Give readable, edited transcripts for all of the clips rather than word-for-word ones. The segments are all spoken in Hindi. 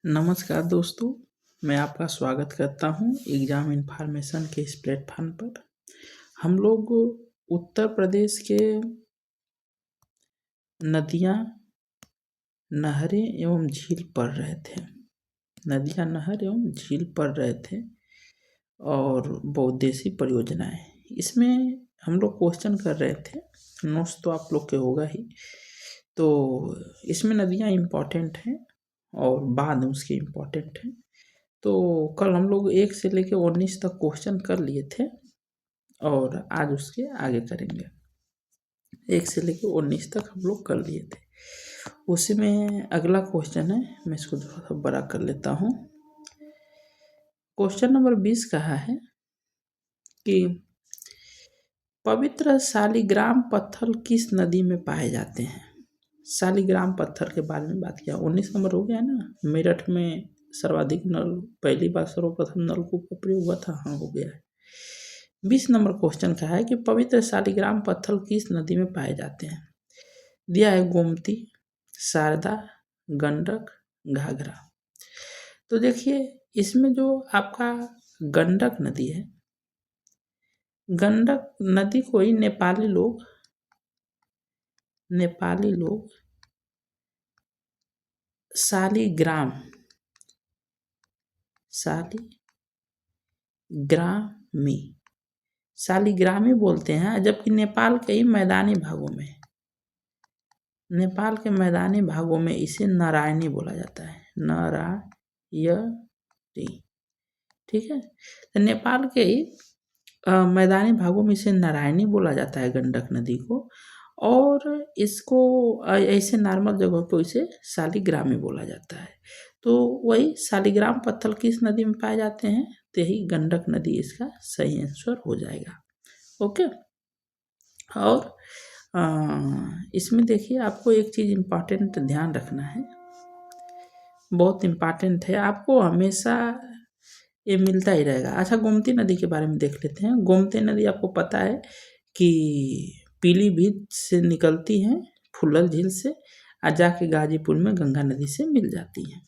नमस्कार दोस्तों, मैं आपका स्वागत करता हूँ एग्ज़ाम इन्फॉर्मेशन के इस प्लेटफॉर्म पर। हम लोग उत्तर प्रदेश के नदियाँ, नहरें एवं झील पढ़ रहे थे। नदियाँ, नहर एवं झील पढ़ रहे थे और बहुउद्देशीय परियोजनाएँ। इसमें हम लोग क्वेश्चन कर रहे थे, नोट्स तो आप लोग के होगा ही। तो इसमें नदियाँ इम्पॉर्टेंट हैं और बाद उसके इम्पॉर्टेंट हैं। तो कल हम लोग 1 से लेके 19 तक क्वेश्चन कर लिए थे और आज उसके आगे करेंगे। 1 से लेके 19 तक हम लोग कर लिए थे। उसी में अगला क्वेश्चन है, मैं इसको थोड़ा सा बड़ा कर लेता हूँ। क्वेश्चन नंबर 20 कहा है कि पवित्र शालिग्राम पत्थर किस नदी में पाए जाते हैं। शालिग्राम पत्थर के बारे में बात किया। 19 नंबर हो गया ना। मेरठ में सर्वाधिक नल पहली बार सर्वप्रथम नलकूप का प्रयोग हुआ था। हाँ, हो गया है। 20 नंबर क्वेश्चन का है कि पवित्र शालिग्राम पत्थर किस नदी में पाए जाते हैं। दिया है गोमती, शारदा, गंडक, घाघरा। तो देखिए, इसमें जो आपका गंडक नदी है, गंडक नदी को ही नेपाली लोग शालिग्रामी बोलते हैं, जबकि नेपाल के मैदानी भागों में इसे नारायणी बोला जाता है। नारायणी, ठीक है। तो नेपाल के ही मैदानी भागों में इसे नारायणी बोला जाता है गंडक नदी को, और इसको ऐसे नॉर्मल जगह पर इसे शालिग्रामी बोला जाता है। तो वही शालिग्राम पत्थर किस नदी में पाए जाते हैं, तो यही गंडक नदी इसका सही आंसर हो जाएगा। ओके। और इसमें देखिए, आपको एक चीज़ इम्पॉर्टेंट ध्यान रखना है, बहुत इम्पॉर्टेंट है, आपको हमेशा ये मिलता ही रहेगा। अच्छा, गोमती नदी के बारे में देख लेते हैं। गोमती नदी आपको पता है कि पीलीभीत से निकलती है, फुल्लल झील से, और जाके गाजीपुर में गंगा नदी से मिल जाती है।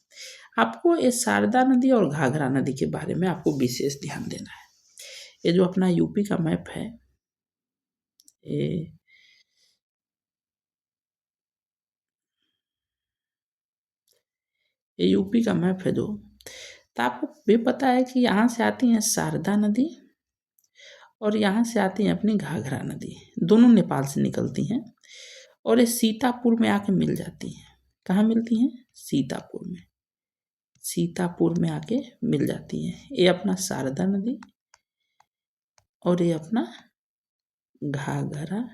आपको ये शारदा नदी और घाघरा नदी के बारे में आपको विशेष ध्यान देना है। ये जो अपना यूपी का मैप है, ये यूपी का मैप है जो, तो आपको भी पता है कि यहाँ से आती है शारदा नदी और यहाँ से आती है अपनी घाघरा नदी। दोनों नेपाल से निकलती हैं और ये सीतापुर में आके मिल जाती हैं। कहाँ मिलती हैं? सीतापुर में आके मिल जाती हैं। ये अपना शारदा नदी और ये अपना घाघरा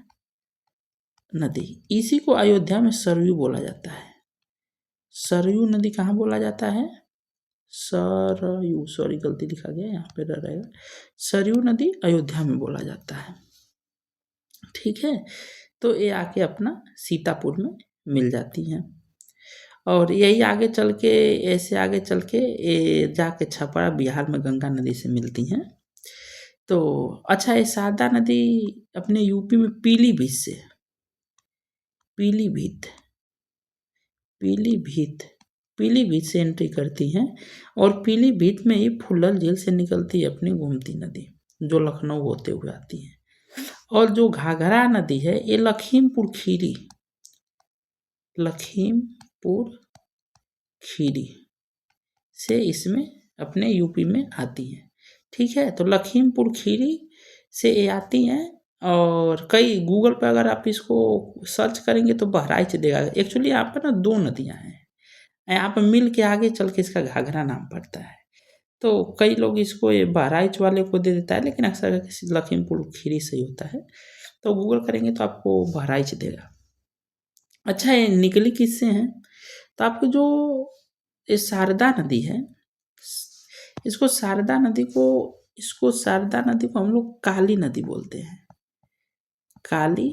नदी। इसी को अयोध्या में सरयू बोला जाता है। सरयू नदी कहाँ बोला जाता है? सरयू, सॉरी गलती लिखा गया, यहाँ पे रह रहेगा। सरयू नदी अयोध्या में बोला जाता है, ठीक है। तो ये आके अपना सीतापुर में मिल जाती हैं और यही आगे चल के, ऐसे आगे चल के ये जाके छपरा बिहार में गंगा नदी से मिलती हैं। तो अच्छा, ये शारदा नदी अपने यूपी में पीलीभीत से एंट्री करती हैं और पीलीभीत में ही फुल्लल झील से निकलती है अपनी गोमती नदी, जो लखनऊ होते हुए आती है। और जो घाघरा नदी है, ये लखीमपुर खीरी से इसमें अपने यूपी में आती है, ठीक है। तो लखीमपुर खीरी से ये आती हैं और कई गूगल पर अगर आप इसको सर्च करेंगे तो बहराइच देगा। एक्चुअली यहाँ पर ना 2 नदियाँ हैं, यहाँ पर मिल के आगे चल के इसका घाघरा नाम पड़ता है। तो कई लोग इसको ये बहराइच वाले को दे देता है, लेकिन अक्सर लखीमपुर खीरी से ही होता है। तो गूगल करेंगे तो आपको बहराइच देगा। अच्छा, ये निकली किससे हैं? तो आपको जो ये शारदा नदी है, इसको शारदा नदी को हम लोग काली नदी बोलते हैं। काली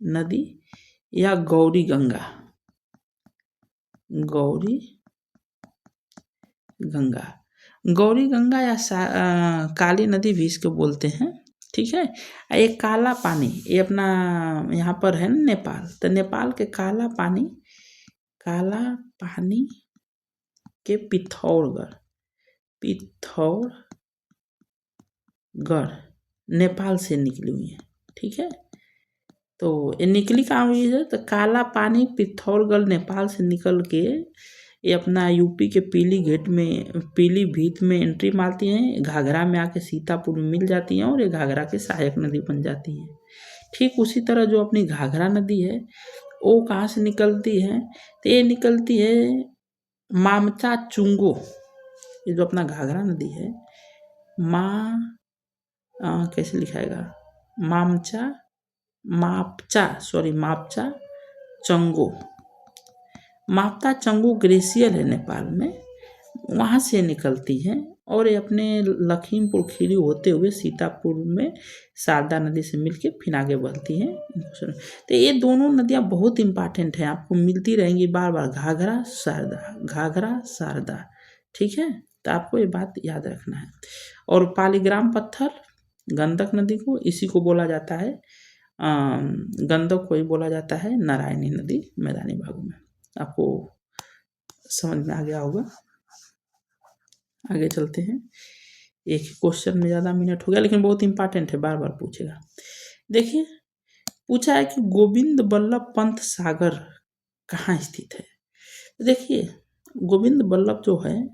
नदी या गौरी गंगा या काली नदी भी इसको बोलते हैं, ठीक है। ये काला पानी, ये अपना यहाँ पर है ना नेपाल, तो नेपाल के काला पानी के पिथौरगढ़ नेपाल से निकली हुई है। ठीक है, तो ये निकली कहाँ हुई है? तो काला पानी पिथौरगढ़ नेपाल से निकल के ये अपना यूपी के पीलीभीत में एंट्री मारती हैं, घाघरा में आके सीतापुर में मिल जाती हैं और ये घाघरा की सहायक नदी बन जाती है। ठीक उसी तरह जो अपनी घाघरा नदी है वो कहाँ से निकलती है? तो ये निकलती है मामचा चुंगो। ये जो अपना घाघरा नदी है कैसे लिखाएगा? मापचा चंगो ग्लेशियर है नेपाल में, वहाँ से निकलती है और ये अपने लखीमपुर खीरी होते हुए सीतापुर में शारदा नदी से मिलके फिर आगे बढ़ती हैं। तो ये दोनों नदियाँ बहुत इम्पॉर्टेंट हैं, आपको मिलती रहेंगी बार बार, घाघरा शारदा। ठीक है, तो आपको ये बात याद रखना है। और पालीग्राम पत्थर गंडक नदी को, इसी को बोला जाता है गंडक को ही बोला जाता है नारायणी नदी मैदानी भागों में। आपको समझ में आ गया होगा। आगे चलते हैं। एक ही क्वेश्चन में ज़्यादा मिनट हो गया, लेकिन बहुत इंपॉर्टेंट है, बार बार पूछेगा। देखिए, पूछा है कि गोविंद बल्लभ पंत सागर कहाँ स्थित है। देखिए, गोविंद बल्लभ जो है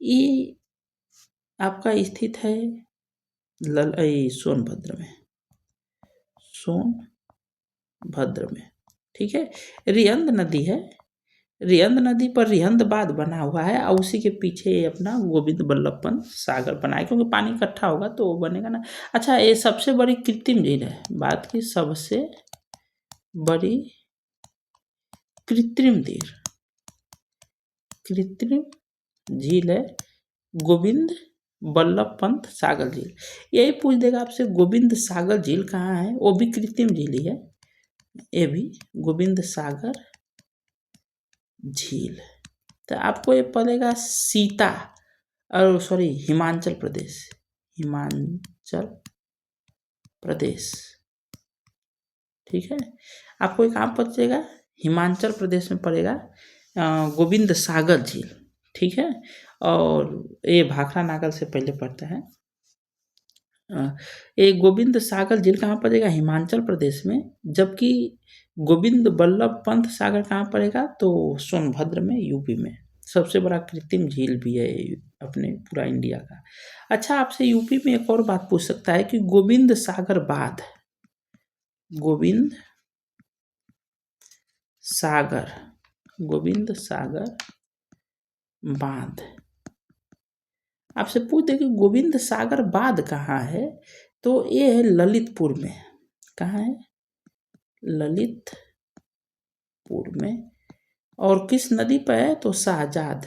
ये आपका स्थित है सोनभद्र में। ठीक है, रिहंद नदी है, रिहंद नदी पर रिहंद बांध बना हुआ है और उसी के पीछे अपना गोविंद बल्लभ पंत सागर बना है, क्योंकि पानी इकट्ठा होगा तो वो बनेगा ना। अच्छा, ये सबसे बड़ी कृत्रिम झील है, बात की सबसे बड़ी कृत्रिम झील है गोविंद बल्लभ पंत सागर झील। यही पूछ देगा आपसे गोविंद सागर झील कहाँ है, वो भी कृत्रिम झील ही है, ये भी गोविंद सागर झील। तो आपको ये पड़ेगा हिमाचल प्रदेश। ठीक है, आपको ये कहाँ पड़ेगा? हिमाचल प्रदेश में पड़ेगा गोविंद सागर झील। ठीक है, और ये भाखड़ा नागल से पहले पड़ता है। ये गोविंद सागर झील कहाँ पड़ेगा? हिमाचल प्रदेश में। जबकि गोविंद बल्लभ पंत सागर कहाँ पड़ेगा? तो सोनभद्र में, यूपी में। सबसे बड़ा कृत्रिम झील भी है अपने पूरा इंडिया का। अच्छा, आपसे यूपी में एक और बात पूछ सकता है कि गोविंद सागर बांध आपसे पूछ दे कि गोविंद सागर बांध कहाँ है, तो ये है ललितपुर में। कहाँ है? ललितपुर में। और किस नदी पर है? तो शाहजाद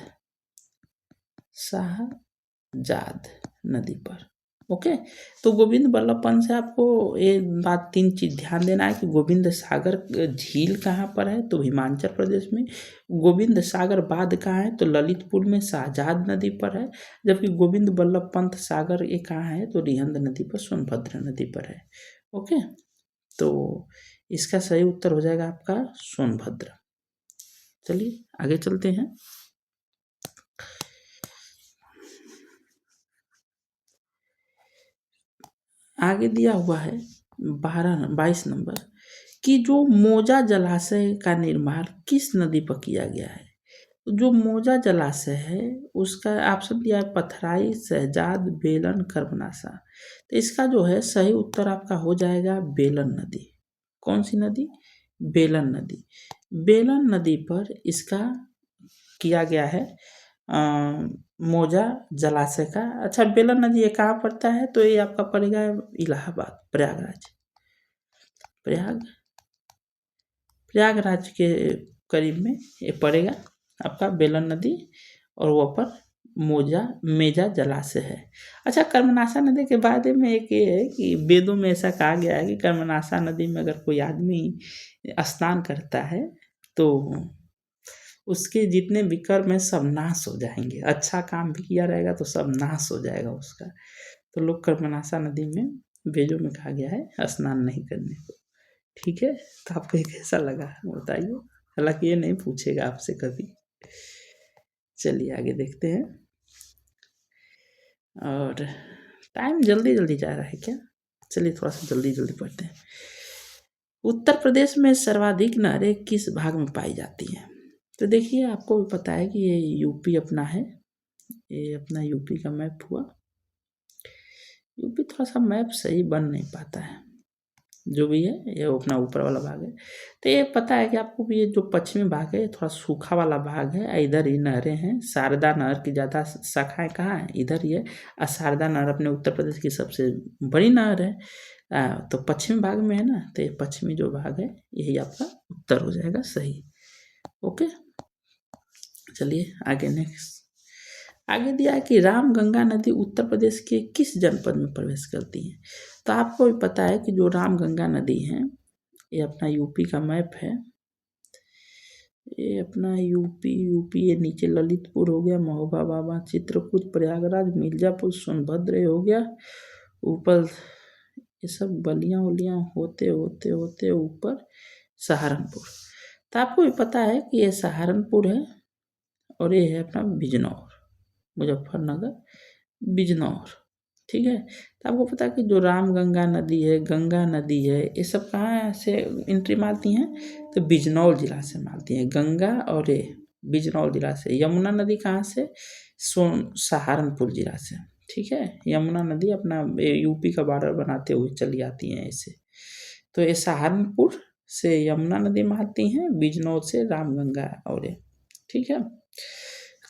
नदी पर। ओके, तो गोविंद बल्लभ पंत से आपको ये बात 3 चीज ध्यान देना है कि गोविंद सागर झील कहाँ पर है, तो हिमाचल प्रदेश में। गोविंद सागर बांध कहाँ है, तो ललितपुर में शाहजाद नदी पर है। जबकि गोविंद बल्लभ पंत सागर ये कहाँ है, तो रिहंद नदी पर, सोनभद्र नदी पर है। ओके, तो इसका सही उत्तर हो जाएगा आपका सोनभद्र। चलिए आगे चलते हैं। आगे दिया हुआ है 22 नंबर कि जो मोजा जलाशय का निर्माण किस नदी पर किया गया है। जो मोजा जलाशय है उसका ऑप्शन दिया है पथराई, शहजाद, बेलन, कर्मनाशा। तो इसका जो है सही उत्तर आपका हो जाएगा बेलन नदी। कौन सी नदी? बेलन नदी। बेलन नदी पर इसका किया गया है मोजा जलाशय का। अच्छा, बेलन नदी ये कहाँ पड़ता है? तो ये आपका पड़ेगा इलाहाबाद, प्रयागराज के करीब में ये पड़ेगा आपका बेलन नदी, और वो पर मेजा जलाशय है। अच्छा, कर्मनाशा नदी के बारे में एक ये है कि वेदों में ऐसा कहा गया है कि कर्मनाशा नदी में अगर कोई आदमी स्नान करता है तो उसके जितने भी कर्म है सब नाश हो जाएंगे। अच्छा काम भी किया रहेगा तो सब नाश हो जाएगा उसका। तो लोग कर्मनाशा नदी में वेदों में कहा गया है स्नान नहीं करने को। ठीक है, तो आपको ये कैसा लगा बताइए। हालांकि ये नहीं पूछेगा आपसे कभी। चलिए आगे देखते हैं। और टाइम जल्दी जल्दी जा रहा है क्या? चलिए थोड़ा सा जल्दी जल्दी पढ़ते हैं। उत्तर प्रदेश में सर्वाधिक नहरें किस भाग में पाई जाती हैं? तो देखिए, आपको भी पता है कि ये यूपी अपना है, ये अपना यूपी का मैप हुआ। यूपी थोड़ा सा मैप सही बन नहीं पाता है, जो भी है ये अपना ऊपर वाला भाग है। तो ये पता है कि आपको भी, ये जो पश्चिमी भाग है थोड़ा सूखा वाला भाग है, इधर ही नहरें हैं। शारदा नहर की ज़्यादा शाखाएं कहाँ हैं? इधर ही है। और शारदा नहर अपने उत्तर प्रदेश की सबसे बड़ी नहर है। तो पश्चिमी भाग में है ना, तो ये पश्चिमी जो भाग है यही आपका उत्तर हो जाएगा सही। ओके, चलिए आगे नेक्स्ट। आगे दिया है कि रामगंगा नदी उत्तर प्रदेश के किस जनपद में प्रवेश करती है? तो आपको भी पता है कि जो रामगंगा नदी है, ये अपना यूपी का मैप है। ये अपना यूपी ये नीचे ललितपुर हो गया, महोबा बाबा, चित्रकूट, प्रयागराज, मिर्जापुर, सोनभद्र हो गया। ऊपर ये सब बलियाँ उलियाँ होते होते होते ऊपर सहारनपुर। तो आपको भी पता है कि ये सहारनपुर है और ये है अपना बिजनौर, मुजफ्फरनगर बिजनौर। ठीक है, तो आपको पता है कि जो रामगंगा नदी है, गंगा नदी है, ये सब कहाँ से एंट्री मारती हैं? तो बिजनौर जिला से मारती हैं गंगा, और ये बिजनौर जिला से। यमुना नदी कहाँ से? सहारनपुर जिला से। ठीक है, यमुना नदी अपना यूपी का बॉर्डर बनाते हुए चली आती हैं ऐसे। तो ये सहारनपुर से यमुना नदी मारती हैं, बिजनौर से रामगंगा, और ये ठीक है।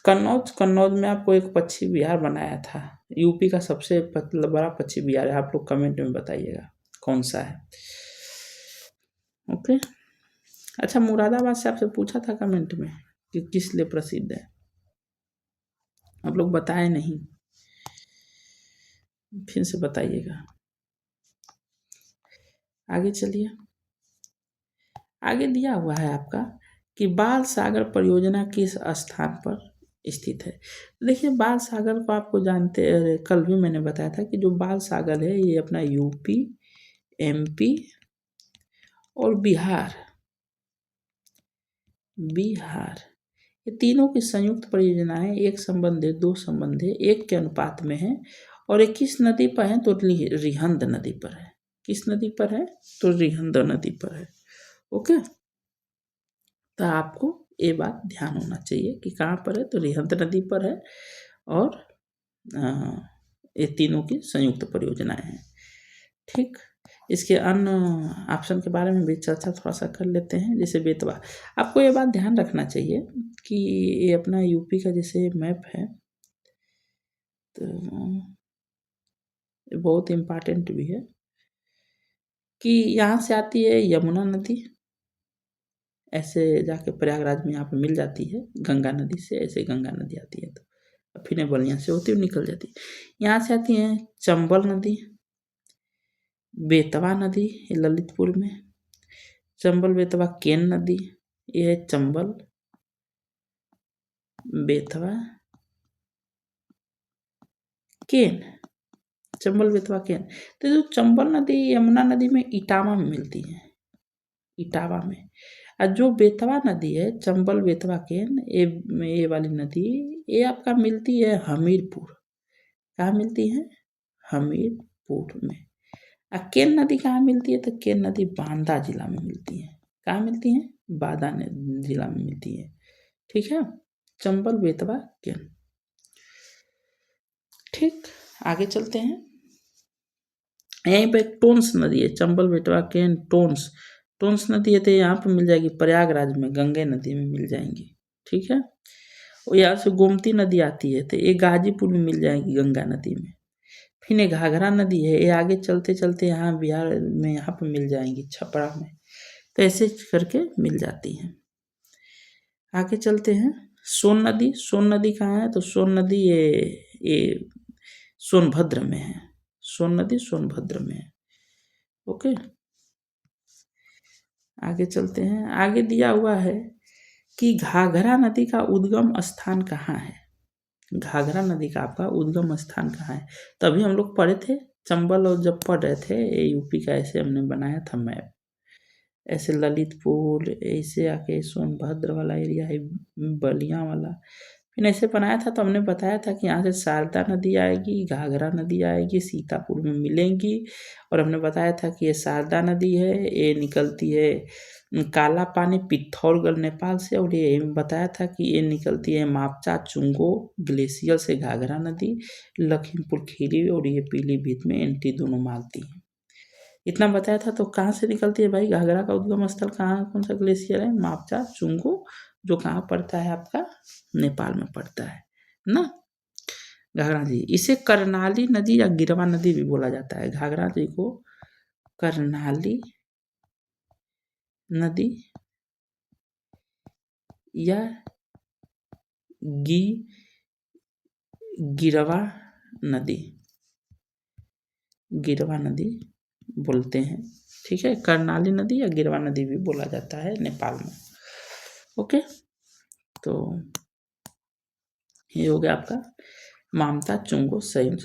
कन्नौज में आपको एक पक्षी विहार बनाया था, यूपी का सबसे बड़ा पक्षी विहार है। आप लोग कमेंट में बताइएगा कौन सा है। ओके, अच्छा, मुरादाबाद से आपसे पूछा था कमेंट में कि किस लिए प्रसिद्ध है, आप लोग बताए नहीं, फिर से बताइएगा। आगे चलिए, आगे दिया हुआ है आपका कि बाल सागर परियोजना किस स्थान पर स्थित है। देखिए, बाल सागर को आपको जानते, कल भी मैंने बताया था कि जो बाल सागर है ये अपना यूपी, एमपी और बिहार ये तीनों की संयुक्त परियोजना है। एक संबंध, दो संबंध, एक के अनुपात में है। और ये किस नदी पर है? तो रिहंद नदी पर है। किस नदी पर है? तो रिहंद नदी पर है। ओके, तो आपको ये बात ध्यान होना चाहिए कि कहाँ पर है, तो रिहंद नदी पर है। और ये तीनों की संयुक्त परियोजनाएं हैं। ठीक, इसके अन्य ऑप्शन के बारे में भी चर्चा थोड़ा सा कर लेते हैं। जैसे बेतवा, आपको ये बात ध्यान रखना चाहिए कि ये अपना यूपी का जैसे मैप है, तो ये बहुत इम्पॉर्टेंट भी है कि यहाँ से आती है यमुना नदी, ऐसे जाके प्रयागराज में यहाँ पे मिल जाती है गंगा नदी से। ऐसे गंगा नदी आती है तो फिर बलिया से होती हुई निकल जाती है। यहाँ से आती है चंबल नदी, बेतवा नदी, ये ललितपुर में। चंबल बेतवा केन नदी, ये है चंबल बेतवा केन, चंबल बेतवा केन। तो जो चंबल नदी यमुना नदी में इटावा में मिलती है, इटावा में। और जो बेतवा नदी है, चंबल बेतवा केन, ये वाली नदी ये आपका मिलती है हमीरपुर। कहाँ मिलती है? हमीरपुर में। और केन नदी कहाँ मिलती है? तो केन नदी बांदा जिला में मिलती है। कहाँ मिलती है? बांदा जिला में मिलती है। ठीक है, चंबल बेतवा केन। ठीक, आगे चलते हैं। यहीं पे एक टोंस नदी है, चंबल बेतवा केन टोंस नदी है, तो यहाँ पे मिल जाएगी प्रयागराज में, गंगे नदी में मिल जाएंगी। ठीक है, और यहाँ से गोमती नदी आती है, तो ये गाजीपुर में मिल जाएगी गंगा नदी में। फिर ये घाघरा नदी है, ये आगे चलते चलते यहाँ बिहार में यहाँ पे मिल जाएंगी छपरा में। तो ऐसे करके मिल जाती हैं। आगे चलते हैं। सोन नदी कहाँ है? तो सोन नदी ये सोनभद्र में है। सोन नदी सोनभद्र में है। ओके, आगे चलते हैं। आगे दिया हुआ है कि घाघरा नदी का उद्गम स्थान कहाँ है। घाघरा नदी का आपका उद्गम स्थान कहाँ है? तभी हम लोग पढ़े थे चंबल, और जब पढ़ रहे थे यूपी का, ऐसे हमने बनाया था मैप। ऐसे ललितपुर, ऐसे आके सोनभद्र वाला एरिया है, बलिया वाला, फिर ऐसे बनाया था तो हमने बताया था कि यहाँ से शारदा नदी आएगी, घाघरा नदी आएगी, सीतापुर में मिलेंगी। और हमने बताया था कि ये शारदा नदी है, ये निकलती है काला पानी पिथौरगढ़ नेपाल से, और ये बताया था कि ये निकलती है मापचा चुंगो ग्लेशियर से घाघरा नदी, लखीमपुर खीरी और ये पीलीभीत में एंट्री दोनों मारती है। इतना बताया था। तो कहाँ से निकलती है भाई घाघरा का उद्गम स्थल, कहाँ कौन सा ग्लेशियर है? मापचा चुंगो, जो कहाँ पड़ता है आपका? नेपाल में पड़ता है ना घाघरा नदी। इसे कर्णाली नदी या गिरवा नदी भी बोला जाता है। घाघरा नदी को कर्णाली नदी या गिरवा नदी बोलते हैं। ठीक है, कर्णाली नदी या गिरवा नदी भी बोला जाता है नेपाल में। ओके, तो ये हो गया आपका मामता चुंगो संयम।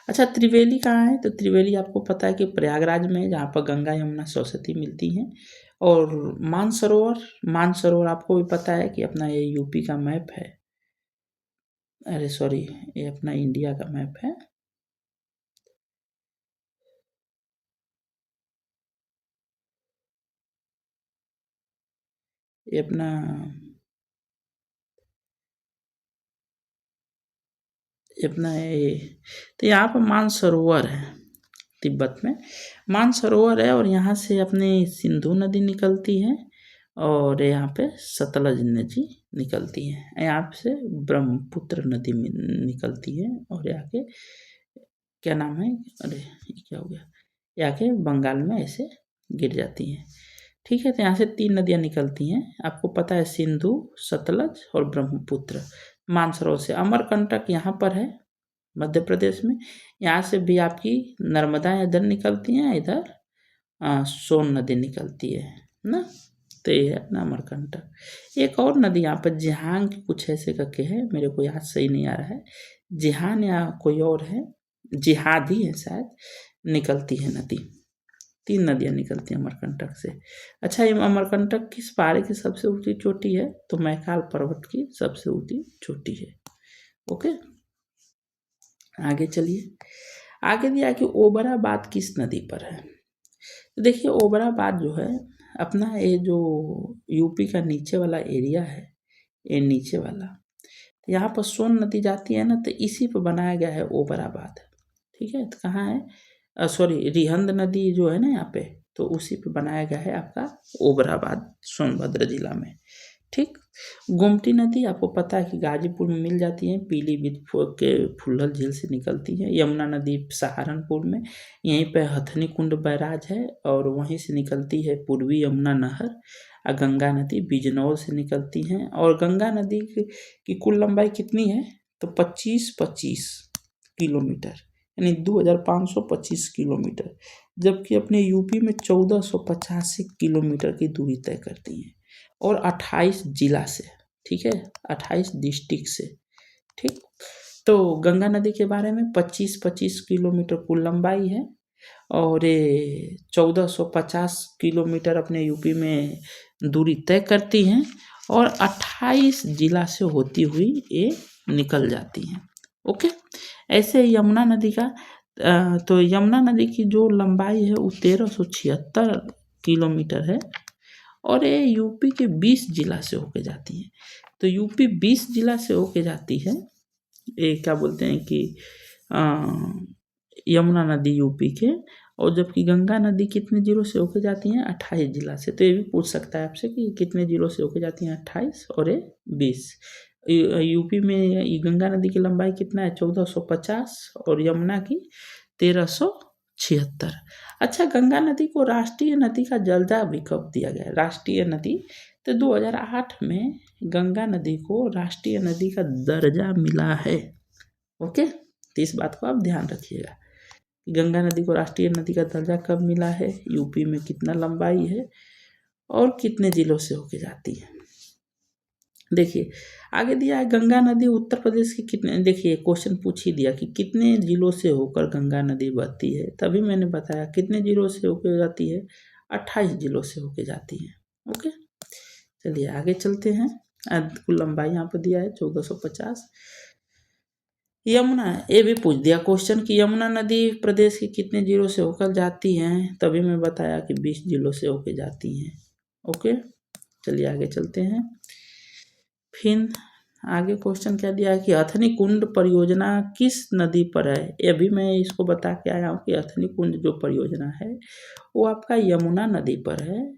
अच्छा, त्रिवेली कहाँ है? तो त्रिवेली आपको पता है कि प्रयागराज में, जहाँ पर गंगा यमुना सरस्वती मिलती हैं। और मानसरोवर आपको भी पता है कि अपना ये यूपी का मैप है, अरे सॉरी, ये अपना इंडिया का मैप है। ये अपना ये, तो यहाँ पर मानसरोवर है, तिब्बत में मानसरोवर है। और यहाँ से अपनी सिंधु नदी निकलती है, और यहाँ पे सतलज नदी निकलती है। यहाँ से ब्रह्मपुत्र नदी निकलती है, और यहाँ के क्या नाम है, अरे ये क्या हो गया, यहाँ के बंगाल में ऐसे गिर जाती हैं। ठीक है, तो यहाँ से 3 नदियाँ निकलती हैं, आपको पता है, सिंधु, सतलज और ब्रह्मपुत्र। मानसरोवर से अमरकंटक यहाँ पर है मध्य प्रदेश में। यहाँ से भी आपकी नर्मदा इधर निकलती हैं, इधर सोन नदी निकलती है ना। तो ये है अपना अमरकंटक। एक और नदी यहाँ पर जिहांग की कुछ ऐसे करके है, मेरे को याद सही नहीं आ रहा है, जिहान या कोई और है, जिहाद ही है शायद, निकलती है नदी। 3 नदियाँ निकलती हैं अमरकंटक से। अच्छा, ये अमरकंटक किस पहाड़ी की सबसे ऊंची चोटी है? तो मैकाल पर्वत की सबसे ऊंची चोटी है। ओके, आगे चलिए। आगे दिया कि ओबराबाद किस नदी पर है? तो देखिए, ओबराबाद जो है अपना, ये जो यूपी का नीचे वाला एरिया है, ये नीचे वाला, यहाँ पर सोन नदी जाती है ना, तो इसी पर बनाया गया है ओबराबाद। ठीक है, तो कहाँ है, सॉरी, रिहंद नदी जो है ना यहाँ पे, तो उसी पे बनाया गया है आपका ओबराबाद, सोनभद्र जिला में। ठीक, गोमती नदी आपको पता है कि गाजीपुर में मिल जाती है, पीलीभीत के फुल्लल झील से निकलती है। यमुना नदी सहारनपुर में, यहीं पे हथनी कुंड बैराज है, और वहीं से निकलती है पूर्वी यमुना नहर। और गंगा नदी बिजनौर से निकलती हैं। और गंगा नदी की कुल लंबाई कितनी है? तो 25 किलोमीटर, यानी 2525 किलोमीटर, जबकि अपने यूपी में 1485 किलोमीटर की दूरी तय करती हैं, और 28 जिला से, ठीक है, 28 डिस्ट्रिक्ट से। ठीक, तो गंगा नदी के बारे में 25-25 किलोमीटर कुल लंबाई है, और ये 1450 किलोमीटर अपने यूपी में दूरी तय करती हैं, और 28 जिला से होती हुई ये निकल जाती हैं। ओके, ऐसे यमुना नदी का तो यमुना नदी की जो लंबाई है वो 1376 किलोमीटर है, और ये यूपी के 20 जिला से होके जाती है। तो यूपी 20 जिला से होके जाती है, ये क्या बोलते हैं कि यमुना नदी यूपी के, और जबकि गंगा नदी कितने जिलों से होके जाती हैं? 28 जिला से। तो ये भी पूछ सकता है आपसे कि कितने जिलों से होके जाती हैं? 28 और ये 20। यूपी में गंगा नदी की लंबाई कितना है? 1450, और यमुना की 1376। अच्छा, गंगा नदी को राष्ट्रीय नदी का दर्जा भी कब दिया गया? राष्ट्रीय नदी, तो 2008 में गंगा नदी को राष्ट्रीय नदी का दर्जा मिला है। ओके, तो इस बात को आप ध्यान रखिएगा, गंगा नदी को राष्ट्रीय नदी का दर्जा कब मिला है, यूपी में कितना लंबाई है, और कितने जिलों से होके जाती है। देखिए, आगे दिया है गंगा नदी उत्तर प्रदेश के कितने, देखिए क्वेश्चन पूछ ही दिया कि कितने जिलों से होकर गंगा नदी बहती है, तभी मैंने बताया कितने जिलों से होकर जाती है, 28 जिलों से होके जाती है। ओके, चलिए आगे चलते हैं। कुल लंबाई यहाँ पर दिया है 1450। यमुना, ये भी पूछ दिया क्वेश्चन कि यमुना नदी प्रदेश के कितने जिलों से होकर जाती हैं, तभी मैं बताया कि 20 जिलों से होकर जाती हैं। ओके, चलिए आगे चलते हैं। फिर आगे क्वेश्चन क्या दिया है कि हथनी कुंड परियोजना किस नदी पर है। ये भी मैं इसको बता के आया हूँ कि हथनी कुंड जो परियोजना है वो आपका यमुना नदी पर है।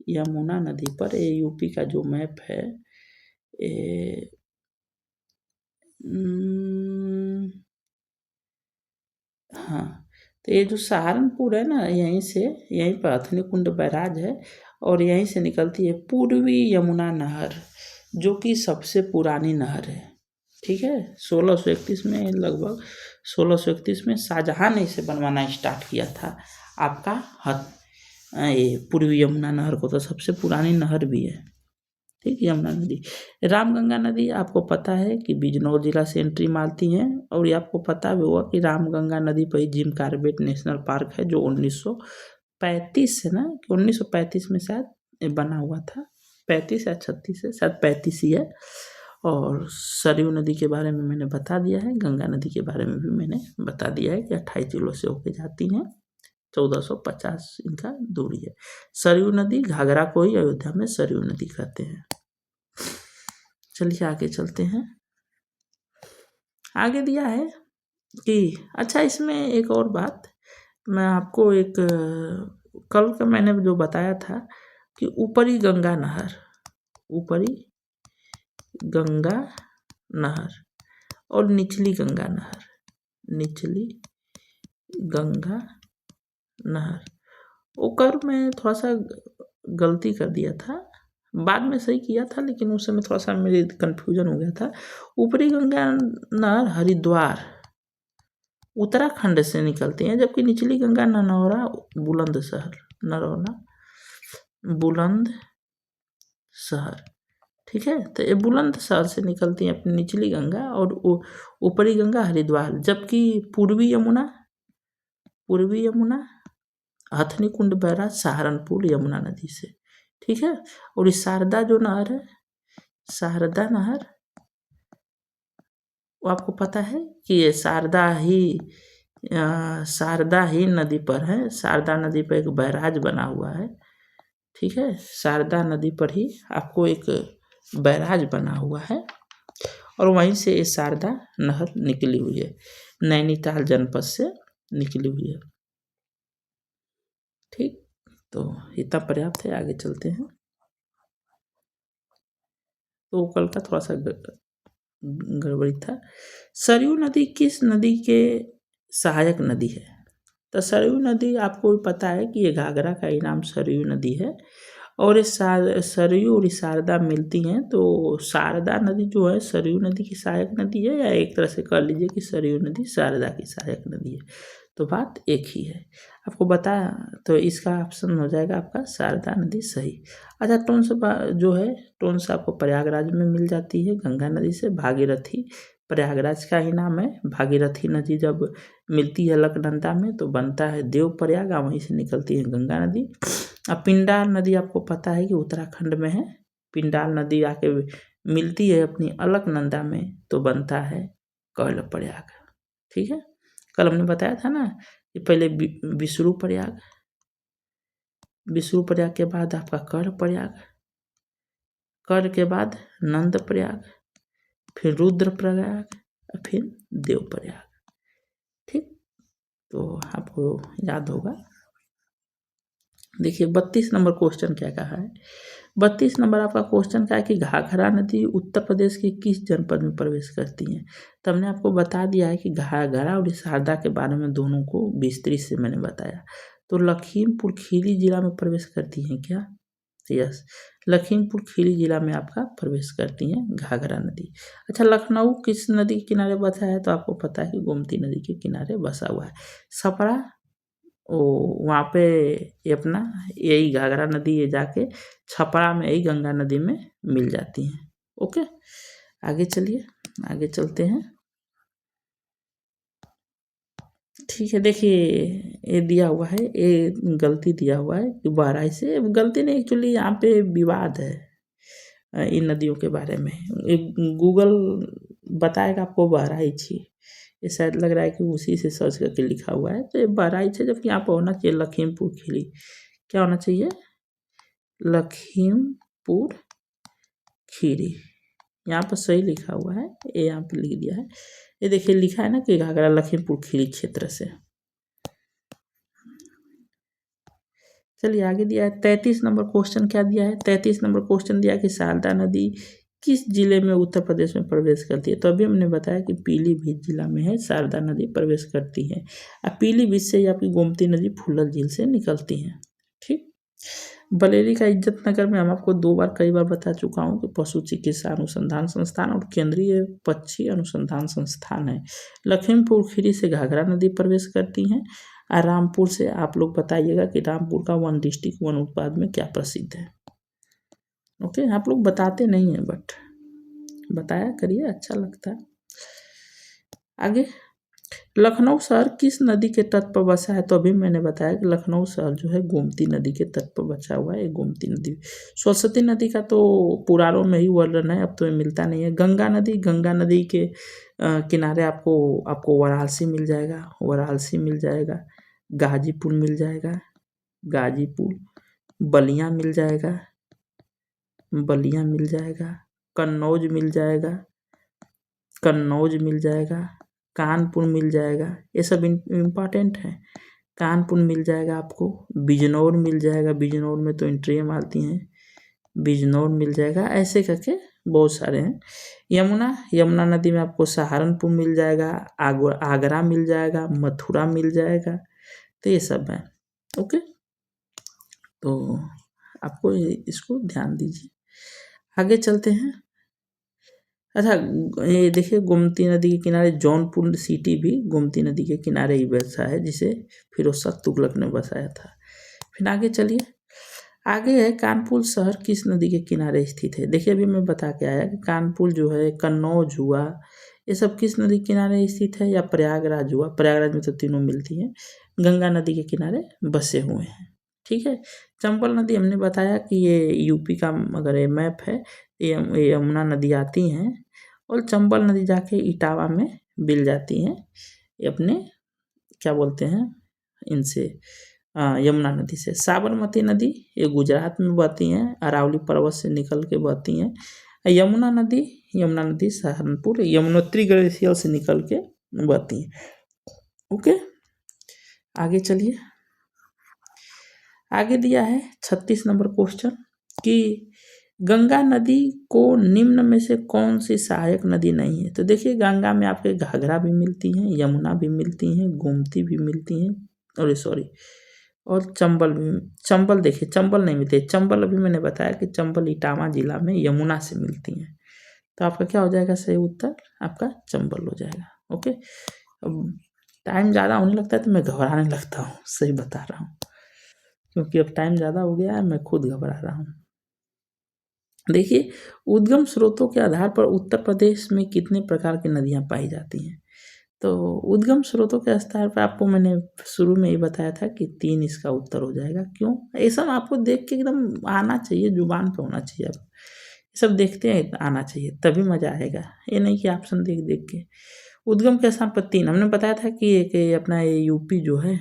यमुना नदी पर, ये यूपी का जो मैप है, ये हाँ, तो ये जो सहारनपुर है ना, यहीं पर हथनी कुंड बैराज है और यहीं से निकलती है पूर्वी यमुना नहर, जो कि सबसे पुरानी नहर है। ठीक है, 1631 में, लगभग 1631 में शाहजहां ने इसे बनवाना स्टार्ट किया था आपका ये पूर्वी यमुना नहर को, तो सबसे पुरानी नहर भी है। ठीक, यमुना नदी। रामगंगा नदी आपको पता है कि बिजनौर जिला से एंट्री मारती हैं, और ये आपको पता भी होगा कि रामगंगा नदी पर ही जिम कॉर्बेट नेशनल पार्क है, जो 1935 से ना, कि 1935 में शायद ये बना हुआ था, 35 या 36 है, शायद 35 ही है। और सरयू नदी के बारे में मैंने बता दिया है, गंगा नदी के बारे में भी मैंने बता दिया है कि 28 जिलों से होके जाती हैं, 1450 इनका दूरी है। सरयू नदी, घाघरा को ही अयोध्या में सरयू नदी कहते हैं। चलिए आगे चलते हैं। आगे दिया है कि अच्छा, इसमें एक और बात मैं आपको, एक कल का मैंने जो बताया था कि ऊपरी गंगा नहर, ऊपरी गंगा नहर और निचली गंगा नहर, निचली गंगा नहर, ओकर मैं थोड़ा सा गलती कर दिया था, बाद में सही किया था, लेकिन उस समय थोड़ा सा मेरे कन्फ्यूजन हो गया था। ऊपरी गंगा नहर हरिद्वार, उत्तराखंड से निकलती हैं, जबकि निचली गंगा ननौरा बुलंदशहर, नरौना बुलंदशहर। ठीक है, तो ये बुलंदशहर से निकलती हैं अपनी निचली गंगा, और ऊपरी गंगा हरिद्वार, जबकि पूर्वी यमुना हथनी कुंड बैराज सहारनपुर यमुना नदी से। ठीक है, और इस शारदा जो नहर है, शारदा नहर, वो आपको पता है कि ये शारदा ही नदी पर है, शारदा नदी पर एक बैराज बना हुआ है। ठीक है, शारदा नदी पर ही आपको एक बैराज बना हुआ है, और वहीं से ये शारदा नहर निकली हुई है, नैनीताल जनपद से निकली हुई है। ठीक, तो इतना पर्याप्त है, आगे चलते हैं। तो कल का थोड़ा सा गड़बड़ी था। सरयू नदी किस नदी के सहायक नदी है। तो सरयू नदी आपको भी पता है कि ये घाघरा का ही नाम सरयू नदी है, और ये सरयू और शारदा मिलती हैं, तो शारदा नदी जो है सरयू नदी की सहायक नदी है, या एक तरह से कह लीजिए कि सरयू नदी शारदा की सहायक नदी है, तो बात एक ही है। आपको बताया, तो इसका ऑप्शन हो जाएगा आपका शारदा नदी सही। अच्छा, टोंस जो है, टोंस आपको प्रयागराज में मिल जाती है गंगा नदी से। भागीरथी प्रयागराज का ही नाम है। भागीरथी नदी जब मिलती है अलकनंदा में तो बनता है देव प्रयाग, वहीं से निकलती है गंगा नदी। अब पिंडाल नदी आपको पता है कि उत्तराखंड में है। पिंडाल नदी आके मिलती है अपनी अलकनंदा में तो बनता है कर्ल प्रयाग। ठीक है, कल हमने बताया था ना कि पहले विष्णु प्रयाग, विष्णु प्रयाग के बाद आपका कर प्रयाग, कर के बाद नंद प्रयाग, फिर रुद्र प्रयाग, फिर देव प्रयाग। ठीक, तो आपको याद होगा। देखिए 32 नंबर क्वेश्चन क्या कहा है। 32 नंबर आपका क्वेश्चन क्या है कि घाघरा नदी उत्तर प्रदेश के किस जनपद में प्रवेश करती है। तो हमने आपको बता दिया है कि घाघरा और शारदा के बारे में दोनों को विस्तृत से मैंने बताया। तो लखीमपुर खीरी जिला में प्रवेश करती हैं क्या। यस, लखीमपुर खीरी जिला में आपका प्रवेश करती हैं घाघरा नदी। अच्छा, लखनऊ किस नदी के किनारे बसा है। तो आपको पता है कि गोमती नदी के किनारे बसा हुआ है। छपरा, वहाँ पे ये अपना यही घाघरा नदी ये जाके छपरा में यही गंगा नदी में मिल जाती हैं। ओके, आगे चलिए, आगे चलते हैं। ठीक है, देखिए ये दिया हुआ है, ये गलती दिया हुआ है कि बहराइच से, गलती नहीं, एक्चुअली यहाँ पे विवाद है। इन नदियों के बारे में। गूगल बताएगा आपको बहराइच ही, ये शायद लग रहा है कि उसी से सर्च करके लिखा हुआ है, तो ये बहराइच है, जबकि यहाँ पर होना चाहिए लखीमपुर खीरी। क्या होना चाहिए? लखीमपुर खीरी। यहाँ पर सही लिखा हुआ है, ये यहाँ पे लिख दिया है। ये देखिए लिखा है ना कि घाघरा लखीमपुर खीरी क्षेत्र से। चलिए आगे दिया है 33 नंबर क्वेश्चन। क्या दिया है? 33 नंबर क्वेश्चन दिया कि शारदा नदी किस जिले में उत्तर प्रदेश में प्रवेश करती है। तो अभी हमने बताया कि पीलीभीत जिला में है शारदा नदी प्रवेश करती है। अब पीलीभीत से ही आपकी गोमती नदी फूलर झील से निकलती है। ठीक। बरेली का इज्जत नगर में हम आपको कई बार बता चुका हूँ कि पशु चिकित्सा अनुसंधान संस्थान और केंद्रीय पक्षी अनुसंधान संस्थान है। लखीमपुर खीरी से घाघरा नदी प्रवेश करती हैं। और रामपुर से आप लोग बताइएगा कि रामपुर का वन डिस्ट्रिक्ट वन उत्पाद में क्या प्रसिद्ध है। ओके, आप लोग बताते नहीं हैं बट बताया करिए, अच्छा लगता है। आगे, लखनऊ शहर किस नदी के तट पर बसा है? तो अभी मैंने बताया कि लखनऊ शहर जो है गोमती नदी के तट पर बचा हुआ है। गोमती नदी, सरस्वती नदी का तो पुराणों में ही वर्णन है, अब तो ये मिलता नहीं है। गंगा नदी के किनारे आपको वाराणसी मिल जाएगा, वाराणसी मिल जाएगा, गाजीपुर मिल जाएगा, गाजीपुर, बलिया मिल जाएगा, बलिया मिल जाएगा, कन्नौज मिल जाएगा, कन्नौज मिल जाएगा, कानपुर मिल जाएगा। ये सब इम्पॉर्टेंट है। कानपुर मिल जाएगा आपको, बिजनौर मिल जाएगा, बिजनौर में तो एंट्रियाँ मारती हैं, बिजनौर मिल जाएगा। ऐसे करके बहुत सारे हैं। यमुना नदी में आपको सहारनपुर मिल जाएगा, आगरा मिल जाएगा, मथुरा मिल जाएगा। तो ये सब है। ओके, तो आपको इसको ध्यान दीजिए। आगे चलते हैं। अच्छा, ये देखिए गोमती नदी के किनारे जौनपुर सिटी भी गोमती नदी के किनारे ही बसा है, जिसे फिरोज शाह तुगलक ने बसाया था। फिर आगे चलिए, आगे है कानपुर शहर किस नदी के किनारे स्थित है। देखिए अभी मैं बता के आया कि कानपुर जो है, कन्नौज हुआ, ये सब किस नदी के किनारे स्थित है, या प्रयागराज हुआ। प्रयागराज में तो तीनों मिलती हैं, गंगा नदी के किनारे बसे हुए हैं। ठीक है। चंबल नदी हमने बताया कि ये यूपी का अगर ये मैप है, ये यमुना नदी आती हैं और चंबल नदी जाके इटावा में मिल जाती हैं। ये अपने क्या बोलते हैं इनसे, यमुना नदी से। साबरमती नदी ये गुजरात में बहती हैं, अरावली पर्वत से निकल के बहती हैं। यमुना नदी सहारनपुर यमुनोत्री ग्लेशियर से निकल के बहती हैं। ओके, आगे चलिए। आगे दिया है 36 नंबर क्वेश्चन कि गंगा नदी को निम्न में से कौन सी सहायक नदी नहीं है। तो देखिए गंगा में आपके घाघरा भी मिलती हैं, यमुना भी मिलती हैं, गोमती भी मिलती हैं, और चंबल देखिए चंबल नहीं मिलती। चंबल अभी मैंने बताया कि चंबल इटावा जिला में यमुना से मिलती हैं। तो आपका क्या हो जाएगा सही उत्तर? आपका चंबल हो जाएगा। ओके, अब टाइम ज़्यादा होने लगता है तो मैं घबराने लगता हूँ, सही बता रहा हूँ, क्योंकि अब टाइम ज़्यादा हो गया है, मैं खुद घबरा रहा हूँ। देखिए, उद्गम स्रोतों के आधार पर उत्तर प्रदेश में कितने प्रकार की नदियाँ पाई जाती हैं। तो उद्गम स्रोतों के स्तर पर आपको मैंने शुरू में ही बताया था कि 3 इसका उत्तर हो जाएगा। क्यों? ये सब आपको देख के एकदम आना चाहिए, जुबान पे होना चाहिए। अब ये सब देखते हैं आना चाहिए, तभी मज़ा आएगा। ये नहीं कि ऑप्शन देख देख के। उद्गम के स्थान पर 3 हमने बताया था कि अपना ये यूपी जो है,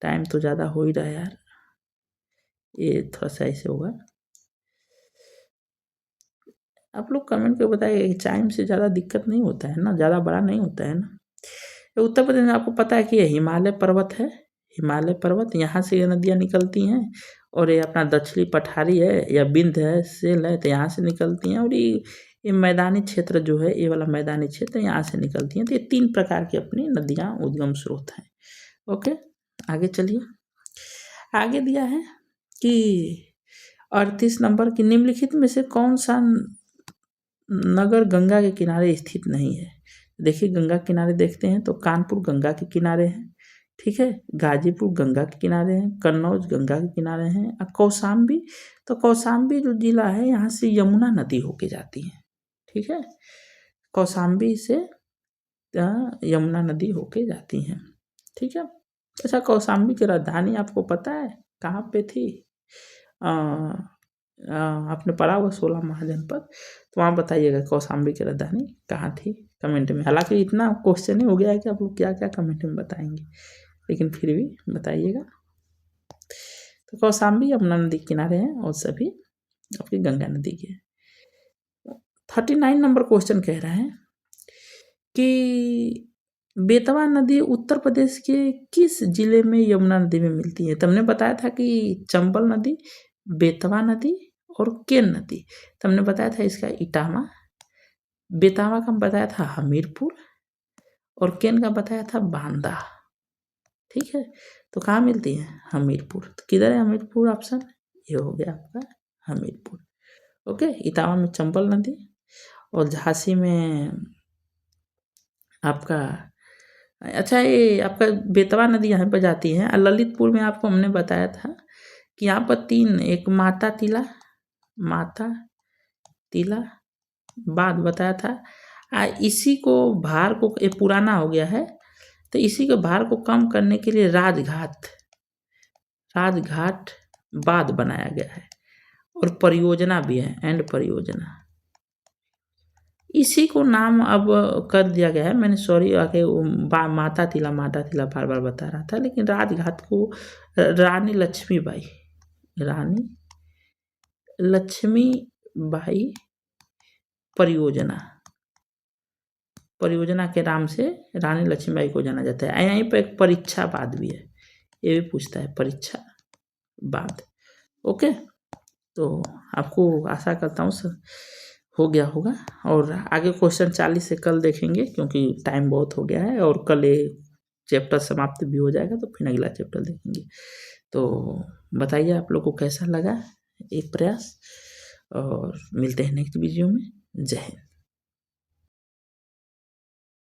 टाइम तो ज़्यादा हो ही रहा है यार, ये थोड़ा सा ऐसे होगा। आप लोग कमेंट करके बताइए कि टाइम से ज़्यादा दिक्कत नहीं होता है ना, ज़्यादा बड़ा नहीं होता है ना। उत्तर प्रदेश में आपको पता है कि ये हिमालय पर्वत है, हिमालय पर्वत, यहाँ से ये नदियाँ निकलती हैं। और ये अपना दक्षिणी पठारी है या विंध्य है, सेल है, तो यहाँ से निकलती हैं। और ये मैदानी क्षेत्र जो है, ये वाला मैदानी क्षेत्र, यहाँ से निकलती हैं। तो ये 3 प्रकार की अपनी नदियाँ उद्गम स्रोत हैं। ओके, आगे चलिए। आगे दिया है कि 38 नंबर की निम्नलिखित में से कौन सा नगर गंगा के किनारे स्थित नहीं है। देखिए गंगा के किनारे देखते हैं तो कानपुर गंगा के किनारे है, ठीक है, गाजीपुर गंगा के किनारे हैं, कन्नौज गंगा के किनारे हैं, और कौशाम्बी, तो कौशाम्बी जो जिला है यहाँ से यमुना नदी होके जाती है। ठीक है, कौशाम्बी से यमुना नदी होके जाती हैं। ठीक है। अच्छा, कौशाम्बी की राजधानी आपको पता है कहाँ पे थी? आपने पढ़ा हुआ 16 महाजनपद, तो वहाँ बताइएगा कौशाम्बी की राजधानी कहाँ थी कमेंट में। हालांकि इतना क्वेश्चन ही हो गया है कि आप लोग क्या क्या कमेंट में बताएंगे, लेकिन फिर भी बताइएगा। तो कौशाम्बी यमुना नदी के किनारे हैं और सभी आपकी गंगा नदी के। 39 नंबर क्वेश्चन कह रहे हैं कि बेतवा नदी उत्तर प्रदेश के किस जिले में यमुना नदी में मिलती है। तो हमने बताया था कि चंबल नदी, बेतवा नदी और केन नदी। तो हमने बताया था इसका इटावा, बेतवा का बताया था हमीरपुर और केन का बताया था बांदा। ठीक है, तो कहाँ मिलती है? हमीरपुर। तो किधर है हमीरपुर? ऑप्शन ये हो गया आपका हमीरपुर। ओके, इटावा में चंबल नदी और झांसी में आपका, अच्छा ये आपका बेतवा नदी यहाँ पर जाती है। और ललितपुर में आपको हमने बताया था कि यहाँ पर 3, एक माता तिला बाद बताया था। इसी को भार को, ये पुराना हो गया है, तो इसी के भार को कम करने के लिए राजघाट बाद बनाया गया है और परियोजना भी है, एंड परियोजना। इसी को नाम अब कर दिया गया है। मैंने सॉरी आगे माता तिला बार बार बता रहा था, लेकिन राजघाट को रानी लक्ष्मीबाई परियोजना के नाम से रानी लक्ष्मीबाई को जाना जाता है। यहीं पर एक परीक्षा बाद भी है, ये भी पूछता है परीक्षा बाद। ओके, तो आपको आशा करता हूँ सर हो गया होगा। और आगे क्वेश्चन 40 से कल देखेंगे, क्योंकि टाइम बहुत हो गया है और कल ये चैप्टर समाप्त भी हो जाएगा, तो फिर अगला चैप्टर देखेंगे। तो बताइए आप लोग को कैसा लगा एक प्रयास, और मिलते हैं नेक्स्ट वीडियो में। जय हिंद।